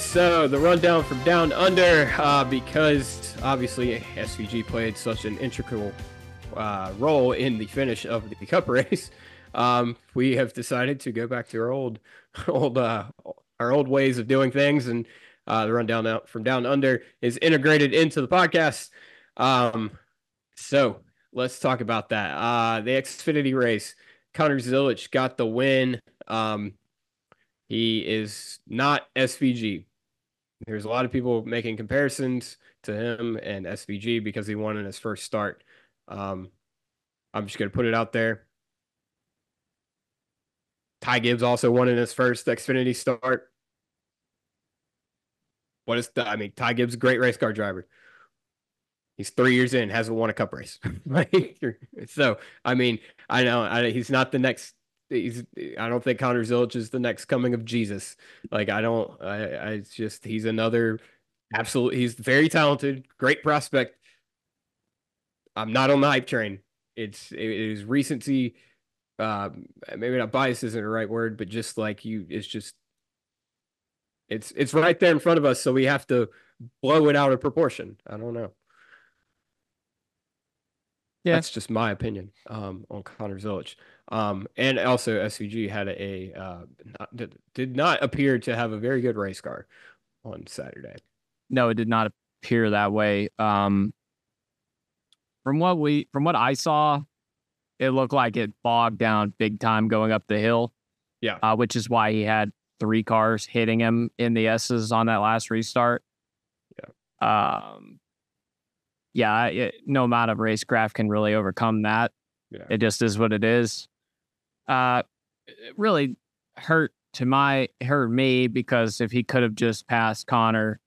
So the rundown from Down Under, because obviously SVG played such an integral role in the finish of the Cup race, we have decided to go back to our old ways of doing things, and the rundown from Down Under is integrated into the podcast. So let's talk about that. The Xfinity race, Connor Zilisch got the win. He is not SVG. There's a lot of people making comparisons to him and SVG because he won in his first start. I'm just going to put it out there. Ty Gibbs also won in his first Xfinity start. Ty Gibbs, great race car driver. He's 3 years in, hasn't won a Cup race. So, I know he's not the next. I don't think Connor Zilisch is the next coming of Jesus. He's another absolute. He's very talented, great prospect. I'm not on the hype train. It is recency. Maybe not bias isn't the right word, but just like it's right there in front of us. So we have to blow it out of proportion. I don't know. Yeah. That's just my opinion on Connor Zilisch. And also SVG had did not appear to have a very good race car on Saturday. No, it did not appear that way. From what I saw, it looked like it bogged down big time going up the hill. Yeah. Which is why he had 3 cars hitting him in the S's on that last restart. Yeah. No amount of racecraft can really overcome that. Yeah. It just is what it is. It really hurt me because if he could have just passed Connor,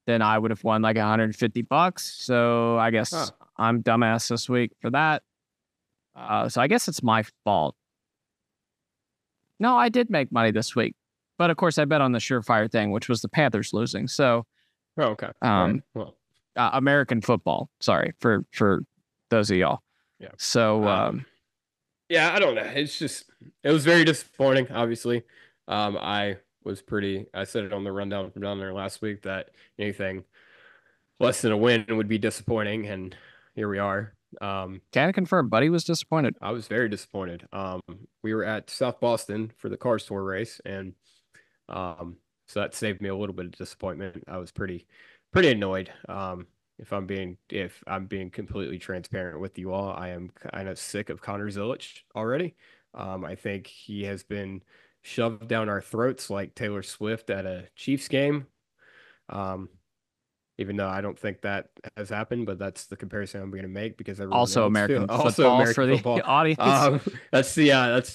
then I would have won like $150. So I guess I'm dumbass this week for that. So I guess it's my fault. No, I did make money this week, but of course I bet on the surefire thing, which was the Panthers losing. So, okay. Right. Well. American football. Sorry for those of y'all. Yeah. So, yeah, I don't know. It was very disappointing. Obviously, I said it on the rundown from down there last week that anything less than a win would be disappointing, and here we are. Can I confirm Buddy was disappointed? I was very disappointed. We were at South Boston for the Cars Tour race, and so that saved me a little bit of disappointment. I was pretty annoyed. If I'm being completely transparent with you all, I am kind of sick of Connor Zilisch already. I think he has been shoved down our throats like Taylor Swift at a Chiefs game. Even though I don't think that has happened, but that's the comparison I'm going to make because everyone also American football for the football. audience. That's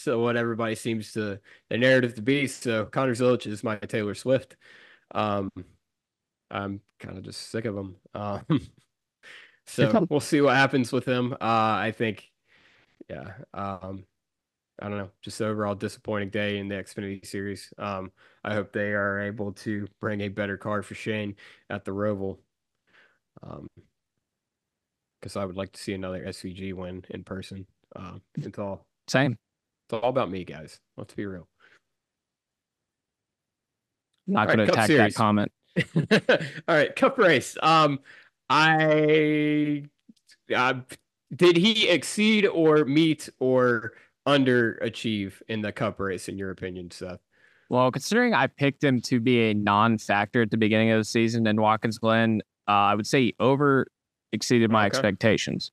what everybody seems to the narrative to be. So Connor Zilisch is my Taylor Swift. I'm kind of just sick of him. So we'll see what happens with him. I think, yeah. I don't know, just overall disappointing day in the Xfinity series. I hope they are able to bring a better car for Shane at the Roval. Because I would like to see another SVG win in person. It's all about me, guys. Let's be real. Not going to attack that comment. All right, Cup race. Did he exceed or meet or underachieve in the Cup race, in your opinion, Seth? Well, considering I picked him to be a non-factor at the beginning of the season in Watkins Glen, I would say he exceeded my expectations.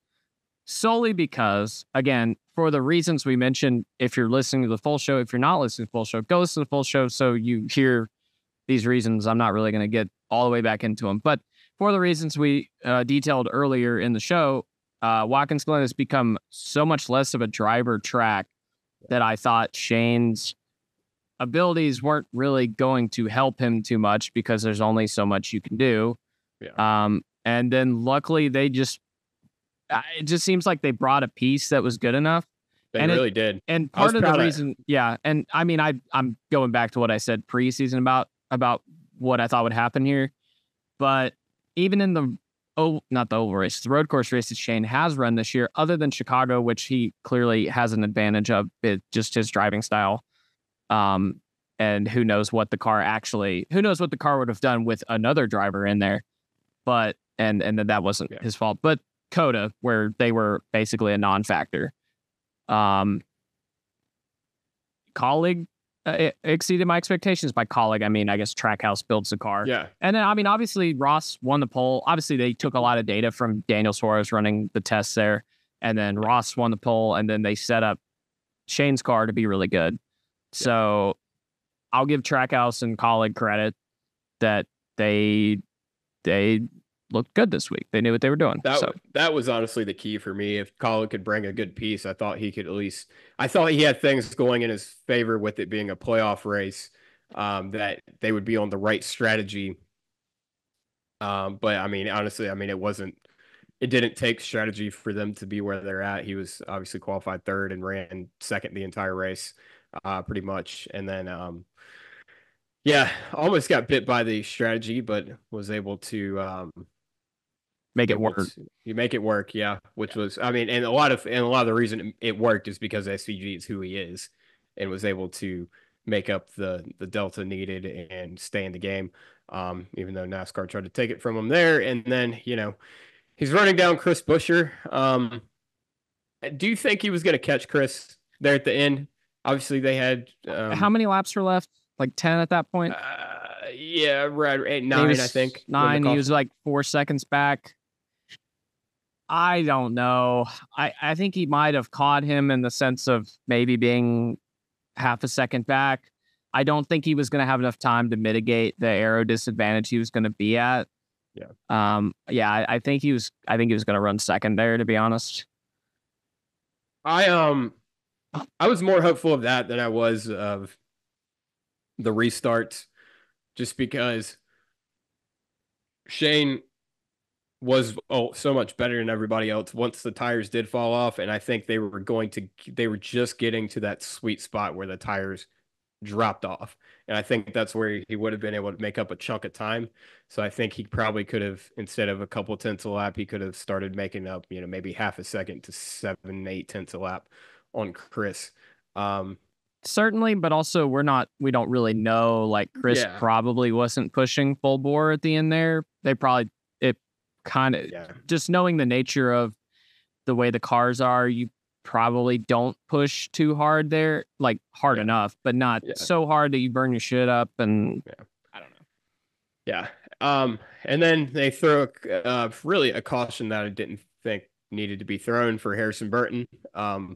Solely because, again, for the reasons we mentioned, if you're listening to the full show, if you're not listening to the full show, go listen to the full show so you hear these reasons. I'm not really going to get all the way back into them. But for the reasons we detailed earlier in the show, Watkins Glen has become so much less of a driver track that I thought Shane's abilities weren't really going to help him too much because there's only so much you can do. Yeah. And then luckily it just seems like they brought a piece that was good enough. They really did. And part of the reason, and I mean, I'm going back to what I said preseason about what I thought would happen here. But even in the oval race, the road course races Shane has run this year, other than Chicago, which he clearly has an advantage of, just his driving style. and who knows what the car would have done with another driver in there. But and then that wasn't Yeah. his fault. But Coda, where they were basically a non-factor. Colleague exceeded my expectations. By colleague, I mean, I guess Trackhouse builds the car. Yeah. And then, I mean, obviously Ross won the pole. Obviously, they took a lot of data from Daniel Suarez running the tests there. And then Ross won the pole. And then they set up Shane's car to be really good. So I'll give Trackhouse and colleague credit that they looked good this week. They knew what they were doing. That was honestly the key for me. If Colin could bring a good piece, I thought he could at least. I thought he had things going in his favor with it being a playoff race. That they would be on the right strategy. But I mean, honestly, I mean, it wasn't. It didn't take strategy for them to be where they're at. He was obviously qualified third and ran second the entire race, pretty much. And then, yeah, almost got bit by the strategy, but was able to make it work. You make it work, yeah. Which was, I mean, and a lot of the reason it worked is because SVG is who he is, and was able to make up the delta needed and stay in the game. Even though NASCAR tried to take it from him there, and then he's running down Chris Buescher. Do you think he was going to catch Chris there at the end? Obviously, they had how many laps were left? Like 10 at that point. Yeah, right, 9, I think. 9. He was like 4 seconds back. I don't know. I think he might have caught him in the sense of maybe being half a second back. I don't think he was going to have enough time to mitigate the aero disadvantage he was going to be at. Yeah. Yeah, I think he was going to run second there, to be honest. I was more hopeful of that than I was of the restarts, just because Shane was so much better than everybody else once the tires did fall off, and I think they were just getting to that sweet spot where the tires dropped off, and I think that's where he would have been able to make up a chunk of time. So I think he probably could have, instead of a couple tenths a lap, he could have started making up maybe half a second to 7-8 tenths a lap on Chris. Certainly, but also we don't really know. Like Chris probably wasn't pushing full bore at the end there. It kind of just knowing the nature of the way the cars are, you probably don't push too hard there, like hard enough, but not so hard that you burn your shit up. And I don't know. Yeah. And then they throw really a caution that I didn't think needed to be thrown for Harrison Burton. I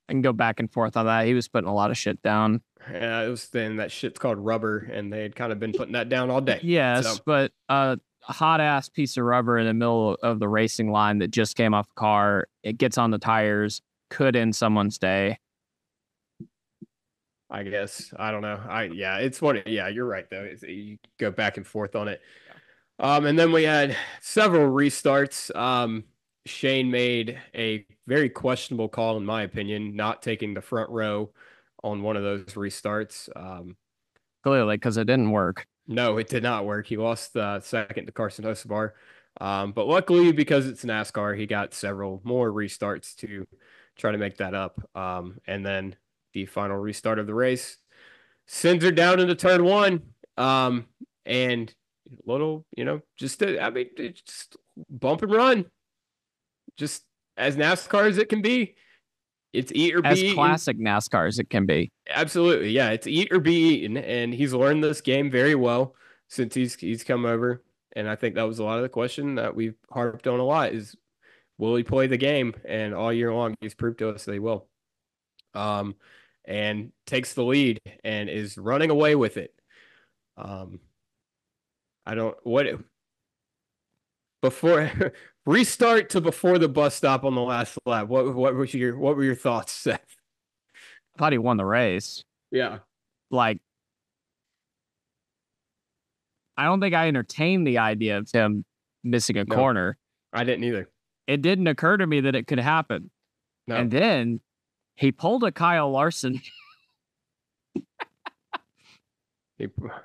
can go back and forth on that. He was putting a lot of shit down. Yeah, it was then that shit's called rubber, and they had kind of been putting that down all day. Yes, but a hot ass piece of rubber in the middle of the racing line that just came off the car, it gets on the tires, could end someone's day. I guess. I don't know. It's funny. Yeah, you're right though. You go back and forth on it. And then we had several restarts. Shane made a very questionable call, in my opinion, not taking the front row on one of those restarts. Clearly, because it didn't work. No, it did not work. He lost second to Carson Hocevar. But luckily, because it's NASCAR, he got several more restarts to try to make that up. And then the final restart of the race sends her down into turn one. And little, just bump and run. Just as NASCAR as it can be. It's eat or be eaten. As classic NASCAR as it can be. Absolutely. Yeah, it's eat or be eaten. And he's learned this game very well since he's come over. And I think that was a lot of the question that we've harped on a lot is, will he play the game? And all year long, he's proved to us that he will. And takes the lead and is running away with it. Before restart to before the bus stop on the last lap. What were your thoughts, Seth? I thought he won the race. Yeah. Like, I don't think I entertained the idea of him missing a corner. I didn't either. It didn't occur to me that it could happen. No. And then he pulled a Kyle Larson.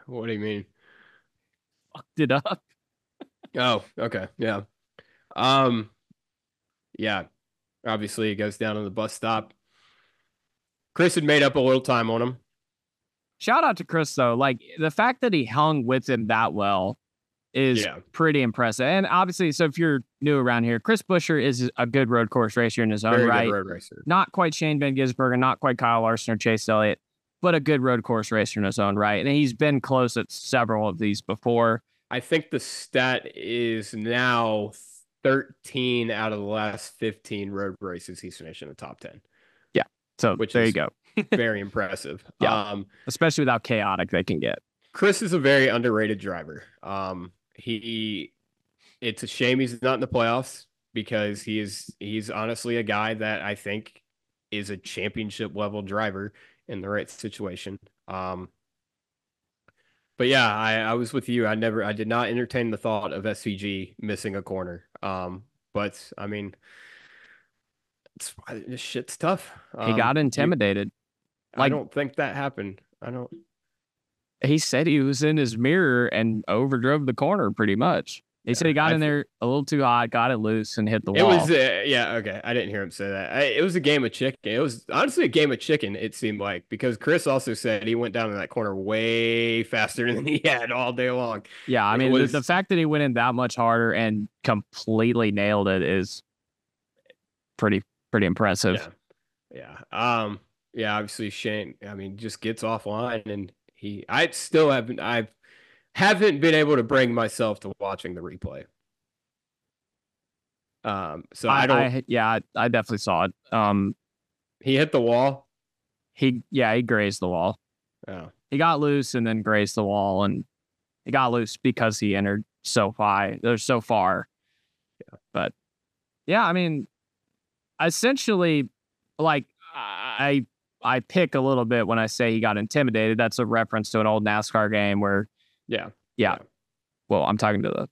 What do you mean? Fucked it up. Oh, okay. Yeah. Yeah. Obviously, it goes down on the bus stop. Chris had made up a little time on him. Shout out to Chris though. Like the fact that he hung with him that well is Yeah, pretty impressive. And obviously, so if you're new around here, Chris Buescher is a good road course racer in his own very good right. road racer. Not quite Shane Van Gisbergen, not quite Kyle Larson or Chase Elliott, but a good road course racer in his own right. And he's been close at several of these before. I think the stat is now 13 out of the last 15 road races he's finished in the top 10. Yeah. So which there is you go. very impressive. Yeah. Especially with how chaotic they can get. Chris is a very underrated driver. It's a shame he's not in the playoffs because he's honestly a guy that I think is a championship level driver in the right situation. But yeah, I was with you. I did not entertain the thought of SVG missing a corner. But I mean, this shit's tough. He got intimidated. I don't think that happened. I don't. He said he was in his mirror and overdrove the corner pretty much. He said he got in there a little too hot, got it loose, and hit the wall. It was, yeah, okay. I didn't hear him say that. It was a game of chicken. It was honestly a game of chicken, it seemed like, because Chris also said he went down in that corner way faster than he had all day long. Yeah, I mean, the fact that he went in that much harder and completely nailed it is pretty impressive. Yeah. Yeah, obviously Shane, I mean, just gets offline and I haven't been able to bring myself to watching the replay. So I definitely saw it. He hit the wall. He grazed the wall. Oh. He got loose and then grazed the wall, and he got loose because he entered so high. They're so far. Yeah. But yeah, I mean, essentially, like I pick a little bit when I say he got intimidated. That's a reference to an old NASCAR game where, yeah. Well, I'm talking to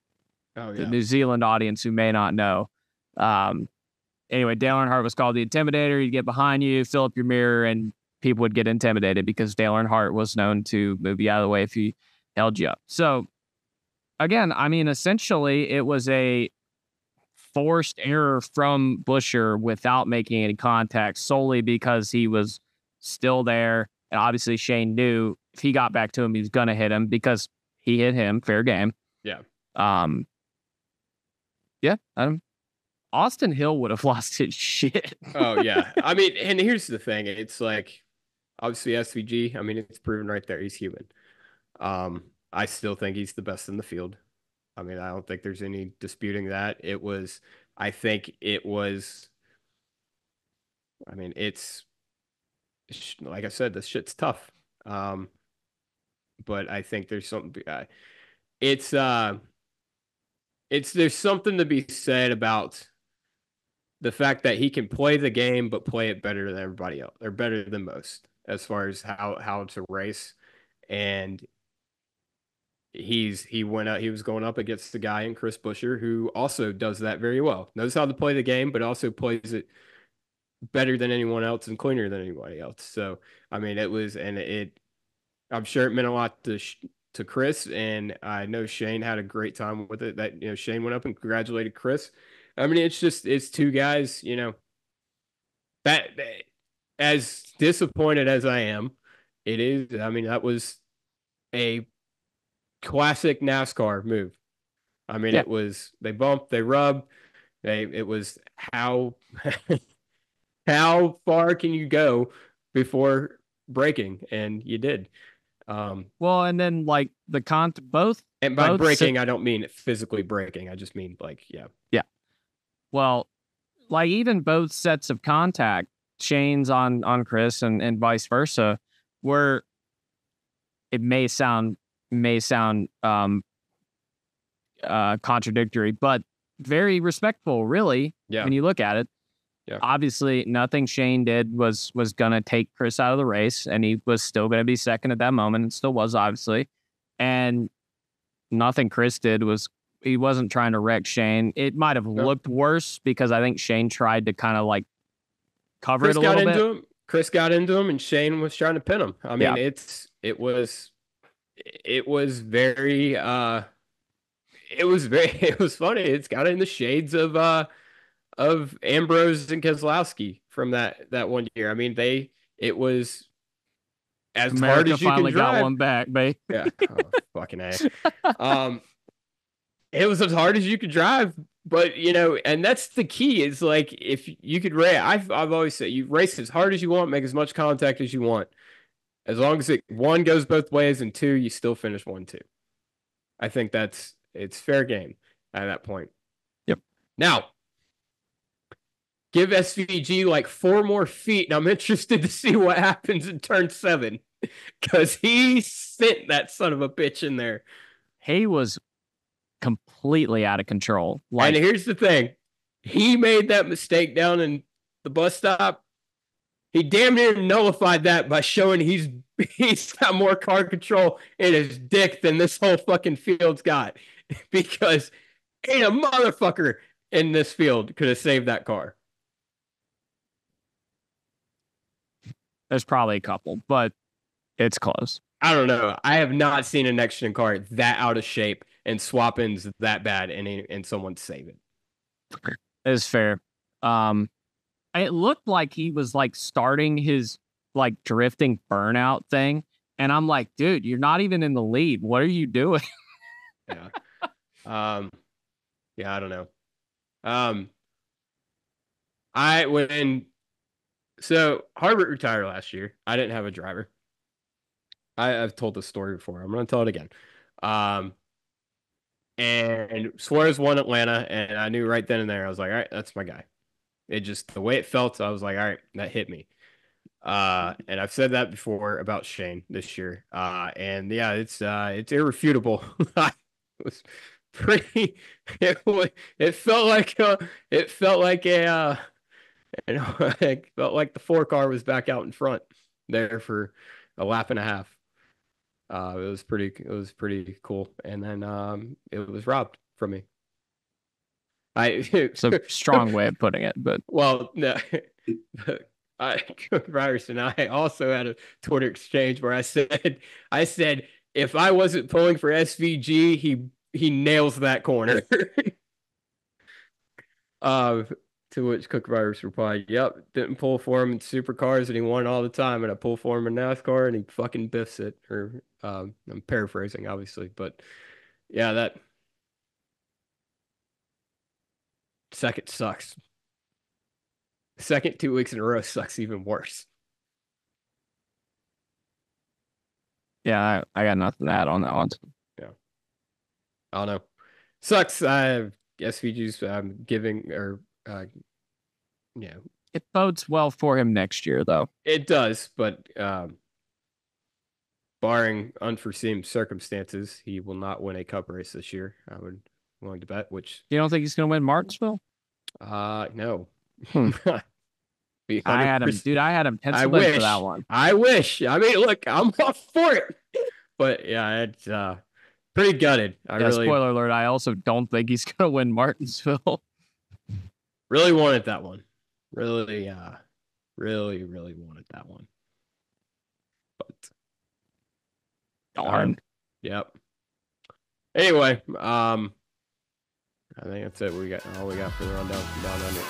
the New Zealand audience who may not know. Anyway, Dale Earnhardt was called the Intimidator. He'd get behind you, fill up your mirror, and people would get intimidated because Dale Earnhardt was known to move you out of the way if he held you up. So, again, I mean, essentially, it was a forced error from Buescher without making any contact solely because he was still there. And obviously, Shane knew if he got back to him, he was going to hit him because he hit him. Fair game. Yeah. Austin Hill would have lost his shit. Oh, yeah. I mean, and here's the thing. It's like, obviously, SVG, I mean, it's proven right there. He's human. I still think he's the best in the field. I mean, I don't think there's any disputing that. I mean, it's, like I said, this shit's tough. But I think there's something, there's something to be said about the fact that he can play the game, but play it better than everybody else, or better than most, as far as how to race. And he was going up against the guy in Chris Buescher who also does that very well. Knows how to play the game, but also plays it better than anyone else and cleaner than anybody else. So, I mean, I'm sure it meant a lot to Chris, and I know Shane had a great time with it. That, Shane went up and congratulated Chris. I mean, it's two guys, that as disappointed as I am, it is. I mean, that was a classic NASCAR move. I mean, It was, they bumped, they rubbed, it was how far can you go before braking, and you did. Well, and then like both, and by breaking, I don't mean physically breaking. I just mean like, yeah. Well, like even both sets of contact, Shane's on Chris and vice versa, were, it may sound contradictory, but very respectful, really. Yeah. When you look at it. Yeah. Obviously, nothing Shane did was gonna take Chris out of the race, and he was still gonna be second at that moment, and still was, obviously. And nothing Chris did he wasn't trying to wreck Shane. It might have looked worse because I think Shane tried to kind of like cover it a little bit. Chris got into him, and Shane was trying to pin him. I mean, it was very it was funny. It's got in the shades of Ambrose and Keselowski from that one year. I mean, It was as hard America as you can finally got drive. one back, babe. Yeah, oh, fucking A. Um, it was as hard as you could drive, but and that's the key. Is like if you could race, I've always said you race as hard as you want, make as much contact as you want, as long as one goes both ways and two you still finish 1-2. I think it's fair game at that point. Yep. Now, give SVG like 4 more feet, and I'm interested to see what happens in turn 7 because he sent that son of a bitch in there. He was completely out of control. And here's the thing. He made that mistake down in the bus stop. He damn near nullified that by showing he's got more car control in his dick than this whole fucking field's got. Because ain't a motherfucker in this field could have saved that car. There's probably a couple, but it's close. I don't know. I have not seen a next gen car that out of shape and swap ins that bad and someone save it. It's fair. It looked like he was like starting his like drifting burnout thing. And I'm like, dude, you're not even in the lead. What are you doing? Yeah. Yeah, I don't know. So Harbert retired last year. I didn't have a driver. I've told this story before. I'm going to tell it again. And Suarez won Atlanta, and I knew right then and there, I was like, all right, that's my guy. It just, the way it felt, I was like, all right, that hit me. And I've said that before about Shane this year. And yeah, it's irrefutable. It was pretty, it felt like it felt like the 4 car was back out in front there for a lap and a half. It was pretty cool. And then it was robbed from me. It's a strong way of putting it, but well, no. Virus and I also had a Twitter exchange where I said if I wasn't pulling for SVG, he nails that corner. To which Cook Virus replied, "Yep, didn't pull for him in supercars, and he won all the time. And I pull for him in NASCAR, and he fucking biffs it." Or I'm paraphrasing, obviously, but yeah, that second sucks. Second 2 weeks in a row sucks even worse. Yeah, I got nothing to add on that one. Yeah, I don't know. Sucks. SVG's giving or yeah. It bodes well for him next year, though. It does, but barring unforeseen circumstances, he will not win a cup race this year. I would willing to bet. Which you don't think he's going to win Martinsville? No. I had him, dude. I had him penciled in for that one. I wish. I mean, look, I'm up for it. But yeah, it's pretty gutted. Spoiler alert. I also don't think he's going to win Martinsville. Really wanted that one. Really wanted that one. But darn. Yep. Anyway, I think that's it. We got all we got for the rundown from Down Under.